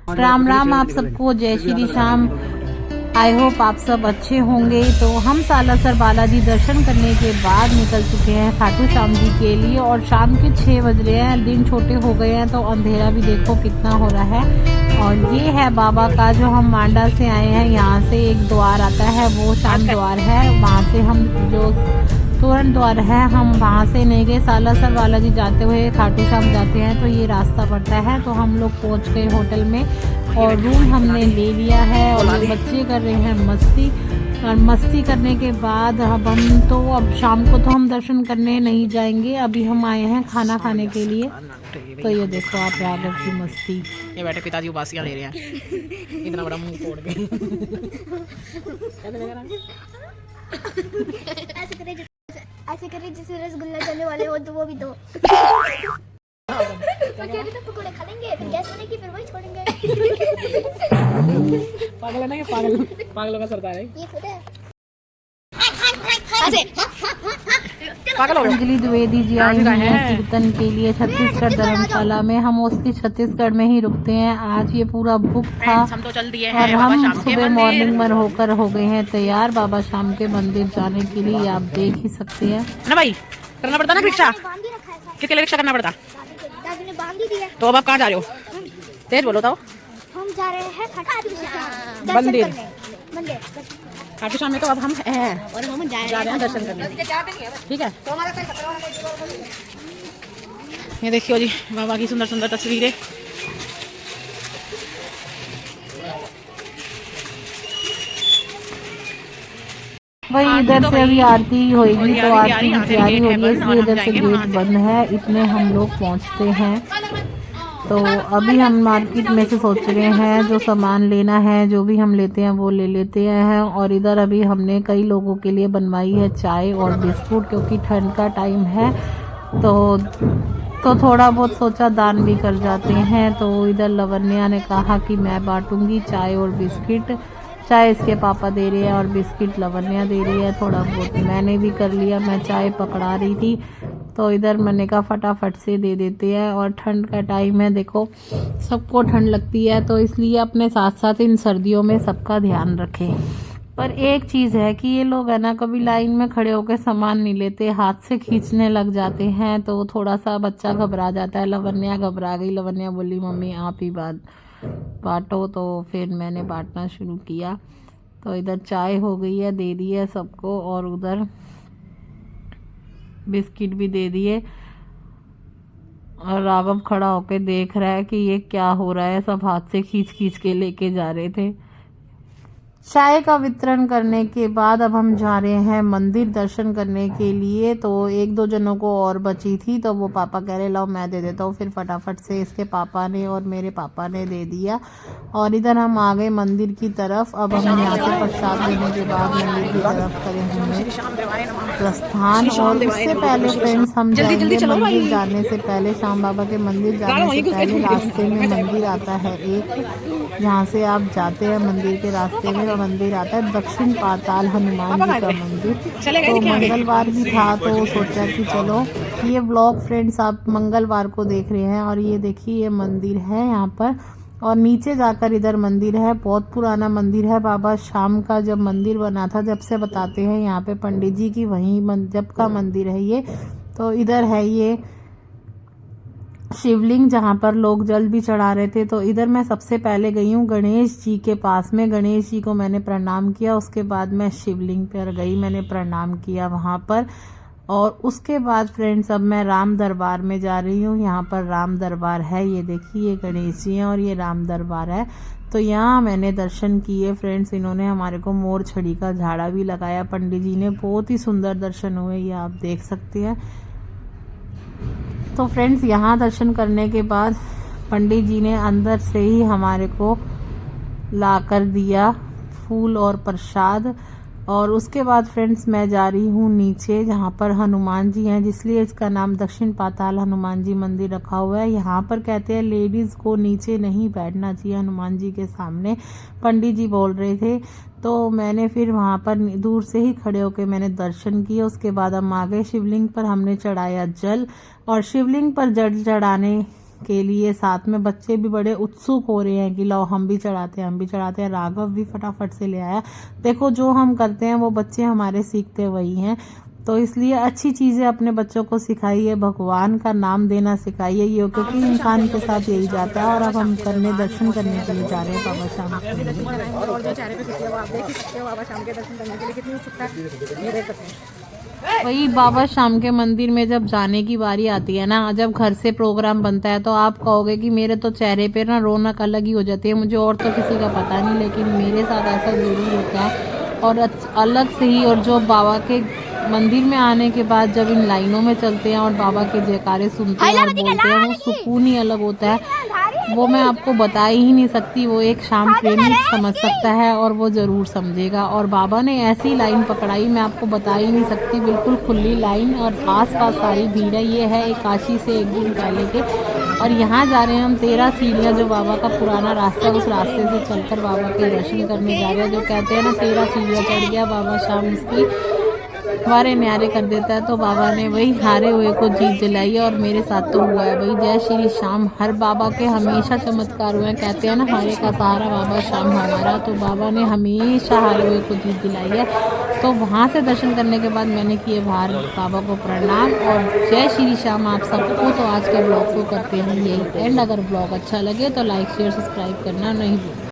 राम राम आप सबको, जय श्री श्याम। आई होप आप सब अच्छे होंगे। तो हम सालासर बालाजी दर्शन करने के बाद निकल चुके हैं खाटू श्याम जी के लिए और शाम के 6 बज रहे हैं। दिन छोटे हो गए हैं तो अंधेरा भी देखो कितना हो रहा है। और ये है बाबा का, जो हम मांडा से आए हैं, यहाँ से एक द्वार आता है, वो श्याम द्वार है। वहाँ से हम जो तोरण द्वार है, हम वहाँ से नहीं गए। सालासर बालाजी जाते हुए खाटू श्याम जाते हैं तो ये रास्ता पड़ता है। तो हम लोग पहुँच गए होटल में और रूम हमने ले लिया है और बच्चे कर रहे हैं मस्ती। और मस्ती करने के बाद अब शाम को तो हम दर्शन करने नहीं जाएंगे। अभी हम आए हैं खाना खाने के लिए। तो ये देखो आप राघव की मस्ती। ये बैठे पिताजी उबासियां ले रहे हैं, इतना बड़ा मुंह तोड़ के। ऐसे करे जैसे रसगुल्ला चलने वाले हो, तो वो भी दो। अभी तो पकौड़े खा लेंगे, फिर गैस बनेगी, फिर वही छोड़ेंगे। पागल है ना, ये पागलों का सरदार है ये खुद है। पागल हो गए। अंजलि द्विवेदी जी आई हैं कीर्तन के लिए छत्तीसगढ़ धर्मशाला में। हम मोस्टली छत्तीसगढ़ में ही रुकते हैं। आज ये पूरा बुक था। हम तो चल दिए और हैं हम सुबह मॉर्निंग में होकर हो गए हैं तैयार बाबा श्याम के मंदिर जाने के लिए। आप देख ही सकते हैं ना भाई, करना पड़ता ना रिक्शा, बांध ही रखा है, किसके लिए रिक्शा करना पड़ता। दादी ने बांध ही दिया। तो अब आप कहाँ जा रहे हो, तेज बोलो तो। हम जा रहे हैं खाटू श्याम मंदिर। मंदिर खाटू श्याम में तो अब हम हैं और हम जा रहे हैं दर्शन करने। ठीक है, ये देखियो जी बाबा की सुंदर सुंदर तस्वीरें। वही इधर से अभी आरती होगी तो आरती की तैयारी हो रही है, इसलिए इधर से गेट बंद है। इतने हम लोग पहुंचते हैं। तो अभी हम मार्केट में से सोच रहे हैं जो सामान लेना है, जो भी हम लेते हैं वो ले लेते हैं। और इधर अभी हमने कई लोगों के लिए बनवाई है चाय और बिस्कुट, क्योंकि ठंड का टाइम है। तो थोड़ा बहुत सोचा दान भी कर जाते हैं। तो इधर लवन्या ने कहा कि मैं बांटूंगी चाय और बिस्किट। चाय इसके पापा दे रहे हैं और बिस्किट लवन्या दे रही है। थोड़ा बहुत मैंने भी कर लिया, मैं चाय पकड़ा रही थी। तो इधर मैंने कहा फटाफट से दे देते हैं। और ठंड का टाइम है, देखो सबको ठंड लगती है, तो इसलिए अपने साथ साथ इन सर्दियों में सबका ध्यान रखें। पर एक चीज़ है कि ये लोग है ना, कभी लाइन में खड़े होकर सामान नहीं लेते, हाथ से खींचने लग जाते हैं। तो थोड़ा सा बच्चा घबरा जाता है। लवन्या घबरा गई। लवन्या बोली मम्मी आप ही बांटो। तो फिर मैंने बांटना शुरू किया। तो इधर चाय हो गई है, दे दी है सबको, और उधर बिस्किट भी दे दिए। और राघव खड़ा होकर देख रहा है कि ये क्या हो रहा है। सब हाथ से खींच खींच के लेके जा रहे थे। चाय का वितरण करने के बाद अब हम जा रहे हैं मंदिर दर्शन करने के लिए। तो एक दो जनों को और बची थी, तो वो पापा कह रहे लाओ मैं दे देता हूँ। फिर फटाफट से इसके पापा ने और मेरे पापा ने दे दिया। और इधर हम आ गए मंदिर की तरफ। अब हम यहाँ से प्रसाद लेने के बाद मंदिर की तरफ करेंगे प्रस्थान। और उससे पहले फ्रेंड्स हम जाएंगे मंदिर जाने से पहले, श्याम बाबा के मंदिर जाने से पहले रास्ते में मंदिर आता है एक, जहाँ से आप जाते हैं मंदिर के रास्ते में मंदिर आता है दक्षिण पाताल हनुमान जी का मंदिर। तो मंगलवार भी था तो सोचा कि चलो ये व्लॉग फ्रेंड्स आप मंगलवार को देख रहे हैं। और ये देखिए ये मंदिर है यहाँ पर, और नीचे जाकर इधर मंदिर है। बहुत पुराना मंदिर है। बाबा श्याम का जब मंदिर बना था, जब से बताते हैं यहाँ पे पंडित जी की, वहीं जब का मंदिर है ये। तो इधर है ये शिवलिंग, जहाँ पर लोग जल भी चढ़ा रहे थे। तो इधर मैं सबसे पहले गई हूँ गणेश जी के पास में। गणेश जी को मैंने प्रणाम किया। उसके बाद मैं शिवलिंग पर गई, मैंने प्रणाम किया वहाँ पर। और उसके बाद फ्रेंड्स अब मैं राम दरबार में जा रही हूँ। यहाँ पर राम दरबार है, ये देखिए ये गणेश जी हैं और ये राम दरबार है। तो यहाँ मैंने दर्शन किए फ्रेंड्स। इन्होंने हमारे को मोर छड़ी का झाड़ा भी लगाया पंडित जी ने। बहुत ही सुंदर दर्शन हुए, ये आप देख सकते हैं। तो फ्रेंड्स यहाँ दर्शन करने के बाद पंडित जी ने अंदर से ही हमारे को ला कर दिया फूल और प्रसाद। और उसके बाद फ्रेंड्स मैं जा रही हूँ नीचे, जहाँ पर हनुमान जी हैं, जिसलिए इसका नाम दक्षिण पाताल हनुमान जी मंदिर रखा हुआ है। यहाँ पर कहते हैं लेडीज़ को नीचे नहीं बैठना चाहिए हनुमान जी के सामने, पंडित जी बोल रहे थे। तो मैंने फिर वहाँ पर दूर से ही खड़े होकर मैंने दर्शन किए। उसके बाद हम आ गए शिवलिंग पर, हमने चढ़ाया जल। और शिवलिंग पर जल चढ़ाने के लिए साथ में बच्चे भी बड़े उत्सुक हो रहे हैं कि लो हम भी चढ़ाते हैं, हम भी चढ़ाते हैं। राघव भी फटाफट से ले आया। देखो जो हम करते हैं वो बच्चे हमारे सीखते वही हैं, तो इसलिए अच्छी चीज़ें अपने बच्चों को सिखाइए, भगवान का नाम देना सिखाइए, ये क्योंकि इंसान के साथ यही जाता है। और अब हम दर्शन करने के लिए जा रहे हैं बाबा श्याम के। और जो चेहरे पे खुशी है वो आप देख ही सकते हो। बाबा श्याम के दर्शन करने के लिए कितनी उत्सुकता है, ये देख सकते हैं। वही बाबा श्याम के मंदिर में जब जाने की बारी आती है ना, जब घर से प्रोग्राम बनता है, तो आप कहोगे कि मेरे तो चेहरे पे ना रौनक अलग ही हो जाती है। मुझे और तो किसी का पता नहीं, लेकिन मेरे साथ ऐसा जरूर होता है। और अलग से ही, और जो बाबा के मंदिर में आने के बाद जब इन लाइनों में चलते हैं और बाबा के जयकारे सुनते हैं और बोलते हैं, वो सुकून ही अलग होता है। वो मैं आपको बता ही नहीं सकती। वो एक श्याम प्रेमी समझ सकता है और वो ज़रूर समझेगा। और बाबा ने ऐसी लाइन पकड़ाई, मैं आपको बता ही नहीं सकती, बिल्कुल खुली लाइन और आस-पास सारी भीड़ है। ये है काशी से एक दिन पहले के, और यहाँ जा रहे हैं हम 13 सीढ़ियाँ, जो बाबा का पुराना रास्ता है, उस रास्ते से चलकर बाबा के दर्शन करने जा रहे हैं। जो कहते हैं ना 13 सीढ़ियाँ चढ़ गया बाबा श्याम, उसकी वारे न्यारे कर देता है। तो बाबा ने वही हारे हुए को जीत दिलाई है, और मेरे साथ तो हुआ है भाई। जय श्री श्याम। हर बाबा के हमेशा चमत्कार हुए हैं। कहते हैं ना हारे का सहारा बाबा श्याम हमारा, तो बाबा ने हमेशा हारे हुए को जीत दिलाई है। तो वहाँ से दर्शन करने के बाद मैंने किए बाहर बाबा को प्रणाम और जय श्री श्याम आप सबको। तो आज के ब्लॉग को करते हैं यही एंड। अगर ब्लॉग अच्छा लगे तो लाइक शेयर सब्सक्राइब करना नहीं भूलें।